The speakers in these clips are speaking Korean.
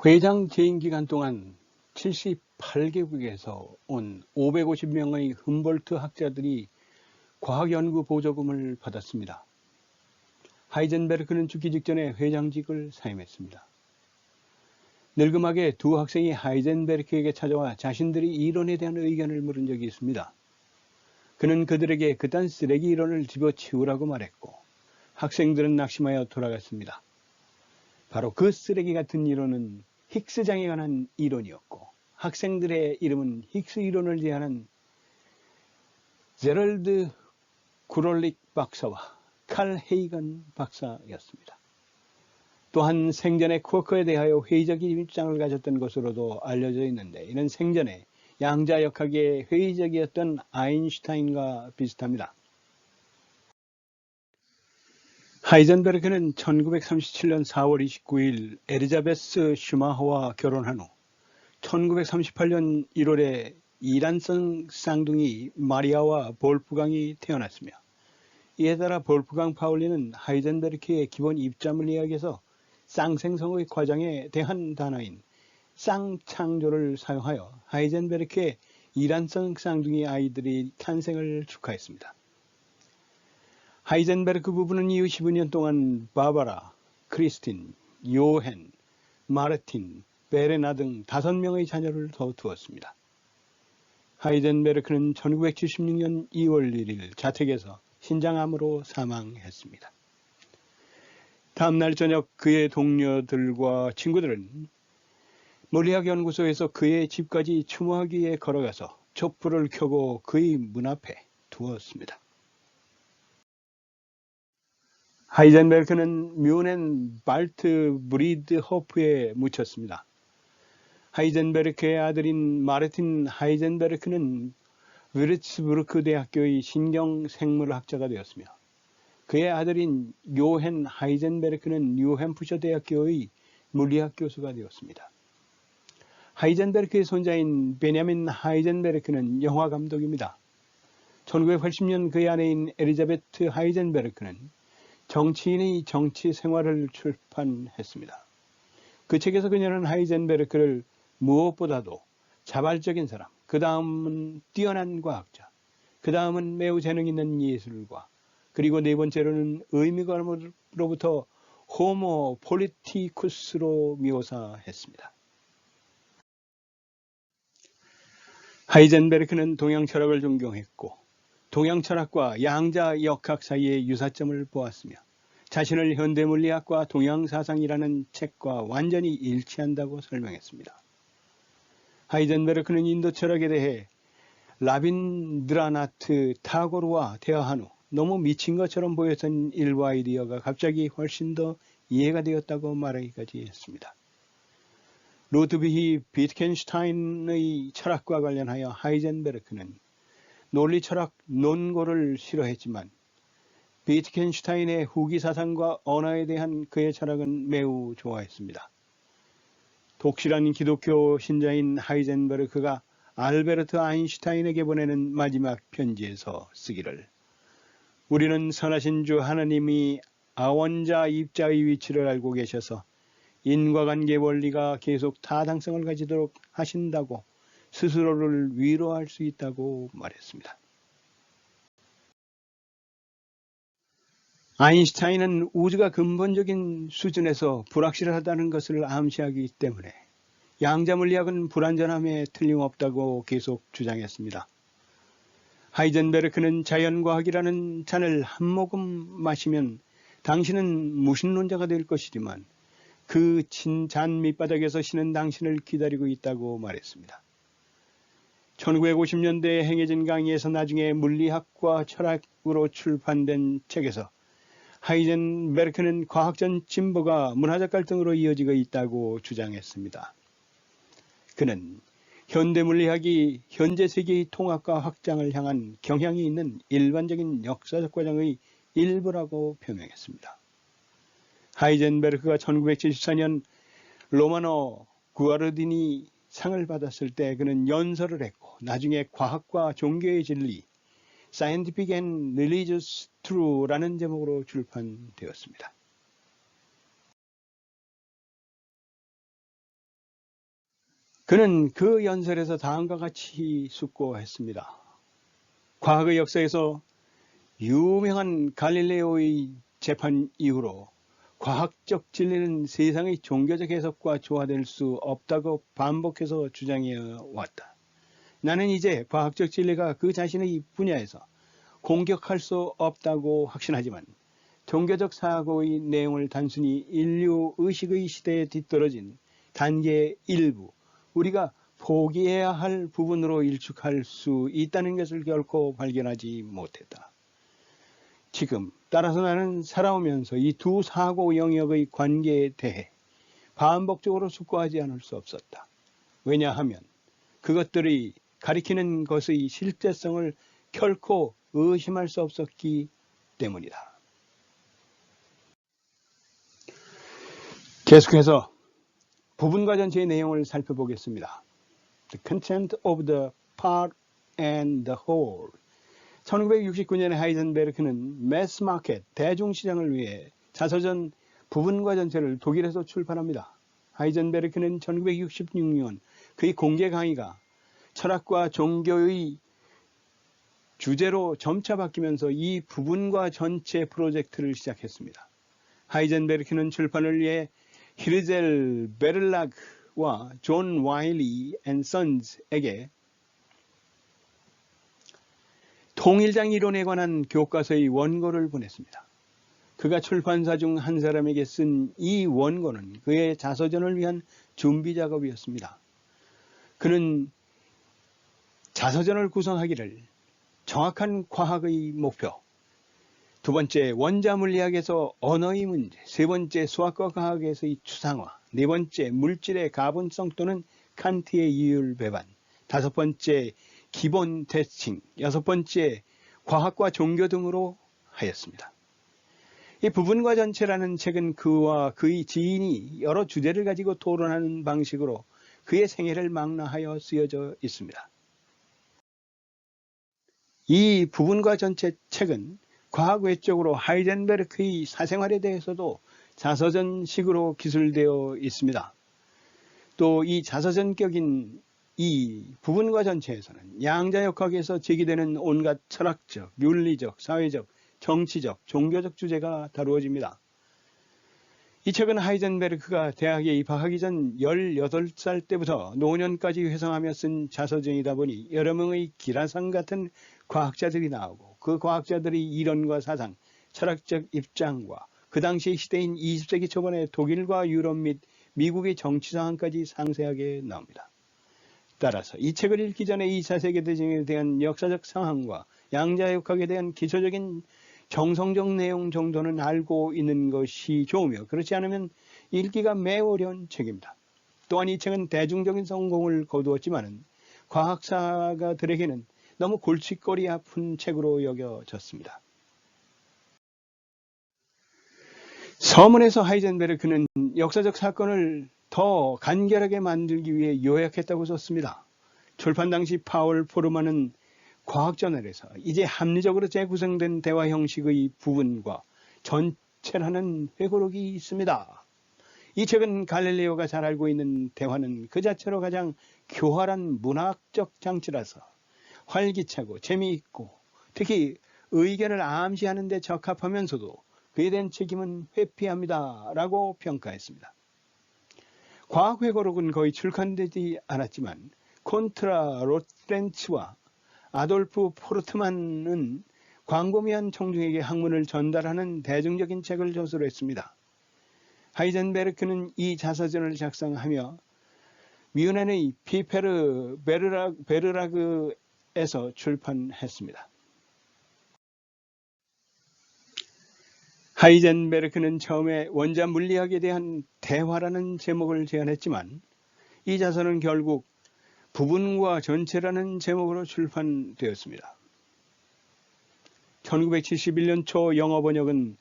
회장 재임 기간 동안 78개국에서 온 550명의 흠볼트 학자들이 과학연구 보조금을 받았습니다. 하이젠베르크는 죽기 직전에 회장직을 사임했습니다. 늙음하게 두 학생이 하이젠베르크에게 찾아와 자신들이 이론에 대한 의견을 물은 적이 있습니다. 그는 그들에게 그딴 쓰레기 이론을 집어치우라고 말했고 학생들은 낙심하여 돌아갔습니다. 바로 그 쓰레기 같은 이론은 힉스장에 관한 이론이었고 학생들의 이름은 힉스 이론을 제안한 제럴드 구롤릭 박사와 칼 헤이건 박사였습니다. 또한 생전에 쿼커에 대하여 회의적인 입장을 가졌던 것으로도 알려져 있는데 이는 생전에 양자역학에 회의적이었던 아인슈타인과 비슷합니다. 하이젠베르크는 1937년 4월 29일 엘리자베스 슈마허와 결혼한 후 1938년 1월에 이란성 쌍둥이 마리아와 볼프강이 태어났으며 이에 따라 볼프강 파울리는 하이젠베르크의 기본 입자물리학에서 쌍생성의 과정에 대한 단어인 쌍창조를 사용하여 하이젠베르크의 이란성 쌍둥이 아이들의 탄생을 축하했습니다. 하이젠베르크 부부는 이후 15년 동안 바바라, 크리스틴, 요헨, 마르틴, 베레나 등 5명의 자녀를 더 두었습니다. 하이젠베르크는 1976년 2월 1일 자택에서 신장암으로 사망했습니다. 다음날 저녁 그의 동료들과 친구들은 물리학연구소에서 그의 집까지 추모하기 위해 걸어가서 촛불을 켜고 그의 문 앞에 두었습니다. 하이젠베르크는 뮌헨 발트 브리드호프에 묻혔습니다. 하이젠베르크의 아들인 마르틴 하이젠베르크는 위르츠부르크 대학교의 신경생물학자가 되었으며 그의 아들인 요헨 하이젠베르크는 뉴햄프셔 대학교의 물리학 교수가 되었습니다. 하이젠베르크의 손자인 베냐민 하이젠베르크는 영화 감독입니다. 1980년 그의 아내인 엘리자베트 하이젠베르크는 정치인의 정치 생활을 출판했습니다. 그 책에서 그녀는 하이젠베르크를 무엇보다도 자발적인 사람, 그 다음은 뛰어난 과학자, 그 다음은 매우 재능 있는 예술가, 그리고 네 번째로는 의미가로부터 호모 폴리티쿠스로 묘사했습니다. 하이젠베르크는 동양 철학을 존경했고 동양 철학과 양자 역학 사이의 유사점을 보았으며 자신을 현대물리학과 동양사상이라는 책과 완전히 일치한다고 설명했습니다. 하이젠베르크는 인도 철학에 대해 라빈드라나트 타고르와 대화한 후 너무 미친 것처럼 보였던 일부 아이디어가 갑자기 훨씬 더 이해가 되었다고 말하기까지 했습니다. 루드비히 비트겐슈타인의 철학과 관련하여 하이젠베르크는 논리 철학 논고를 싫어했지만 비트겐슈타인의 후기 사상과 언어에 대한 그의 철학은 매우 좋아했습니다. 독실한 기독교 신자인 하이젠베르크가 알베르트 아인슈타인에게 보내는 마지막 편지에서 쓰기를 우리는 선하신 주 하나님이 아원자 입자의 위치를 알고 계셔서 인과관계 원리가 계속 타당성을 가지도록 하신다고 스스로를 위로할 수 있다고 말했습니다. 아인슈타인은 우주가 근본적인 수준에서 불확실하다는 것을 암시하기 때문에 양자물리학은 불완전함에 틀림없다고 계속 주장했습니다. 하이젠베르크는 자연과학이라는 잔을 한 모금 마시면 당신은 무신론자가 될 것이지만 그 잔 밑바닥에서 신은 당신을 기다리고 있다고 말했습니다. 1950년대에 행해진 강의에서 나중에 물리학과 철학으로 출판된 책에서 하이젠베르크는 과학적 진보가 문화적 갈등으로 이어지고 있다고 주장했습니다. 그는 현대물리학이 현재 세계의 통합과 확장을 향한 경향이 있는 일반적인 역사적 과정의 일부라고 표명했습니다. 하이젠베르크가 1974년 로마노 구아르디니 상을 받았을 때 그는 연설을 했고 나중에 과학과 종교의 진리 Scientific and Religious Truth라는 제목으로 출판되었습니다. 그는 그 연설에서 다음과 같이 숙고했습니다. 과거의 역사에서 유명한 갈릴레오의 재판 이후로 과학적 진리는 세상의 종교적 해석과 조화될 수 없다고 반복해서 주장해 왔다. 나는 이제 과학적 진리가 그 자신의 분야에서 공격할 수 없다고 확신하지만 종교적 사고의 내용을 단순히 인류 의식의 시대에 뒤떨어진 단계 일부, 우리가 포기해야 할 부분으로 일축할 수 있다는 것을 결코 발견하지 못했다. 지금 따라서 나는 살아오면서 이 두 사고 영역의 관계에 대해 반복적으로 숙고하지 않을 수 없었다. 왜냐하면 그것들이 가리키는 것의 실제성을 결코 의심할 수 없었기 때문이다. 계속해서 부분과 전체의 내용을 살펴보겠습니다. The content of the part and the whole. 1969년에 하이젠베르크는 매스 마켓, 대중시장을 위해 자서전 부분과 전체를 독일에서 출판합니다. 하이젠베르크는 1966년 그의 공개 강의가 철학과 종교의 주제로 점차 바뀌면서 이 부분과 전체 프로젝트를 시작했습니다. 하이젠베르크는 출판을 위해 히르젤 베를라그와 존 와일리 앤 선즈에게 통일장 이론에 관한 교과서의 원고를 보냈습니다. 그가 출판사 중 한 사람에게 쓴 이 원고는 그의 자서전을 위한 준비 작업이었습니다. 그는 자서전을 구성하기를 정확한 과학의 목표, 두 번째 원자 물리학에서 언어의 문제, 세 번째 수학과 과학에서의 추상화, 네 번째 물질의 가분성 또는 칸트의 이율 배반, 다섯 번째 기본 대칭, 여섯 번째 과학과 종교 등으로 하였습니다. 이 부분과 전체라는 책은 그와 그의 지인이 여러 주제를 가지고 토론하는 방식으로 그의 생애를 망라하여 쓰여져 있습니다. 이 부분과 전체 책은 과학 외적으로 하이젠베르크의 사생활에 대해서도 자서전식으로 기술되어 있습니다. 또 이 자서전격인 이 부분과 전체에서는 양자역학에서 제기되는 온갖 철학적, 윤리적, 사회적, 정치적, 종교적 주제가 다루어집니다. 이 책은 하이젠베르크가 대학에 입학하기 전 18살 때부터 노년까지 회상하며 쓴 자서전이다 보니 여러 명의 기라상 같은 과학자들이 나오고 그 과학자들의 이론과 사상, 철학적 입장과 그 당시 시대인 20세기 초반의 독일과 유럽 및 미국의 정치 상황까지 상세하게 나옵니다. 따라서 이 책을 읽기 전에 2차 세계대전에 대한 역사적 상황과 양자역학에 대한 기초적인 정성적 내용 정도는 알고 있는 것이 좋으며 그렇지 않으면 읽기가 매우 어려운 책입니다. 또한 이 책은 대중적인 성공을 거두었지만 과학사가들에게는 너무 골칫거리 아픈 책으로 여겨졌습니다. 서문에서 하이젠베르크는 역사적 사건을 더 간결하게 만들기 위해 요약했다고 썼습니다. 출판 당시 파울 포르만은 과학저널에서 이제 합리적으로 재구성된 대화 형식의 부분과 전체라는 회고록이 있습니다. 이 책은 갈릴레오가 잘 알고 있는 대화는 그 자체로 가장 교활한 문학적 장치라서 활기차고 재미있고 특히 의견을 암시하는 데 적합하면서도 그에 대한 책임은 회피합니다 라고 평가했습니다. 과학 회고록은 거의 출간되지 않았지만 콘트라 로렌츠와 아돌프 포르트만은 광범위한 청중에게 학문을 전달하는 대중적인 책을 저서로 했습니다. 하이젠베르크는 이 자서전을 작성하며 뮌헨의 피페르 베르라그에서 출판했습니다. 하이젠베르크는 처음에 원자 물리학에 대한 대화라는 제목을 제안했지만 이 자서는 결국 부분과 전체라는 제목으로 출판되었습니다. 1971년 초 영어 번역은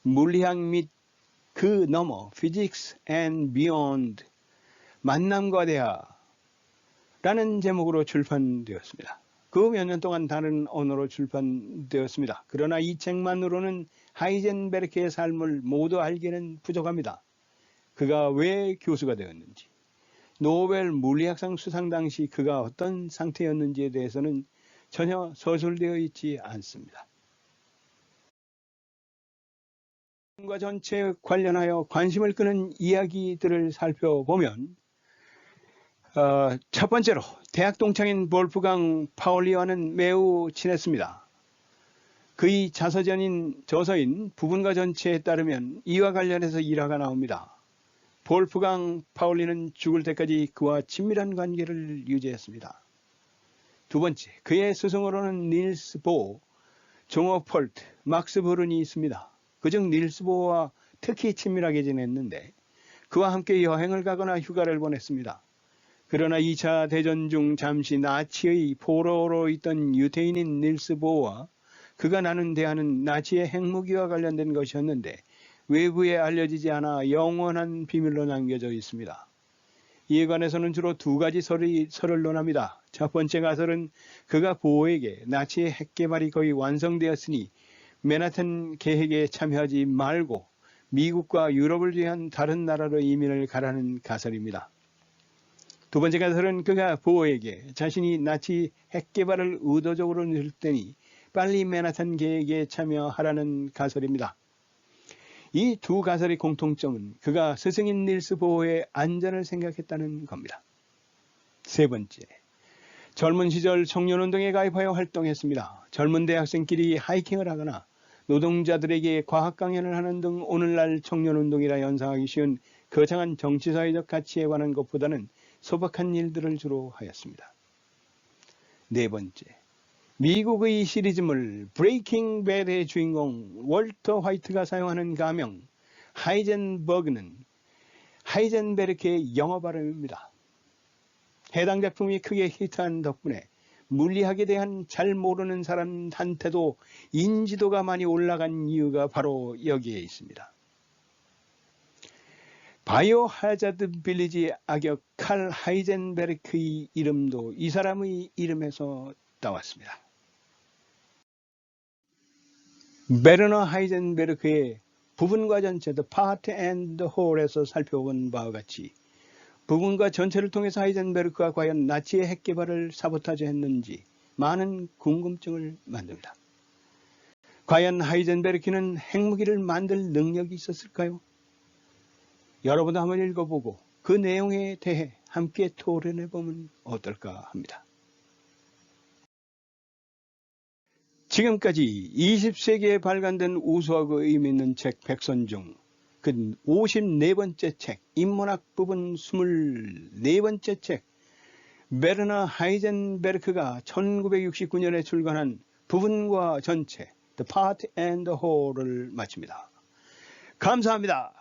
물리학 및 그 너머 Physics and Beyond 만남과 대화라는 제목으로 출판되었습니다. 그 몇 년 동안 다른 언어로 출판되었습니다. 그러나 이 책만으로는 하이젠베르크의 삶을 모두 알기는 부족합니다. 그가 왜 교수가 되었는지, 노벨 물리학상 수상 당시 그가 어떤 상태였는지에 대해서는 전혀 서술되어 있지 않습니다. 과 전체 관련하여 관심을 끄는 이야기들을 살펴보면 첫 번째로 대학 동창인 볼프강 파울리와는 매우 친했습니다. 그의 저서인 부분과 전체에 따르면 이와 관련해서 일화가 나옵니다. 볼프강 파울리는 죽을 때까지 그와 친밀한 관계를 유지했습니다. 두 번째, 그의 스승으로는 닐스 보어, 종어 폴트, 막스 버른이 있습니다. 그중 닐스 보어와 특히 친밀하게 지냈는데 그와 함께 여행을 가거나 휴가를 보냈습니다. 그러나 2차 대전 중 잠시 나치의 포로로 있던 유태인인 닐스 보어와 그가 나눈 대화는 나치의 핵무기와 관련된 것이었는데 외부에 알려지지 않아 영원한 비밀로 남겨져 있습니다. 이에 관해서는 주로 두 가지 설을 논합니다. 첫 번째 가설은 그가 보어에게 나치의 핵 개발이 거의 완성되었으니 맨하튼 계획에 참여하지 말고 미국과 유럽을 위한 다른 나라로 이민을 가라는 가설입니다. 두 번째 가설은 그가 보어에게 자신이 나치 핵 개발을 의도적으로 늦을 테니 빨리 맨하탄 계획에 참여하라는 가설입니다. 이 두 가설의 공통점은 그가 스승인 닐스 보어의 안전을 생각했다는 겁니다. 세 번째, 젊은 시절 청년운동에 가입하여 활동했습니다. 젊은 대학생끼리 하이킹을 하거나 노동자들에게 과학 강연을 하는 등 오늘날 청년운동이라 연상하기 쉬운 거창한 정치사회적 가치에 관한 것보다는 소박한 일들을 주로 하였습니다. 네 번째, 미국의 시리즈물 브레이킹 배드의 주인공 월터 화이트가 사용하는 가명 하이젠버그는 하이젠베르크의 영어 발음입니다. 해당 작품이 크게 히트한 덕분에 물리학에 대한 잘 모르는 사람한테도 인지도가 많이 올라간 이유가 바로 여기에 있습니다. 바이오 하자드 빌리지 악역 칼 하이젠베르크의 이름도 이 사람의 이름에서 따왔습니다. 베르너 하이젠베르크의 부분과 전체 The Part and the Whole에서 살펴본 바와 같이 부분과 전체를 통해서 하이젠베르크가 과연 나치의 핵 개발을 사보타지했는지 많은 궁금증을 만듭니다. 과연 하이젠베르크는 핵무기를 만들 능력이 있었을까요? 여러분도 한번 읽어보고 그 내용에 대해 함께 토론해보면 어떨까 합니다. 지금까지 20세기에 발간된 우수하고 의미 있는 책 100선 중 그 54번째 책, 인문학 부분 24번째 책, 베르너 하이젠베르크가 1969년에 출간한 부분과 전체, The Part and the Whole를 마칩니다. 감사합니다.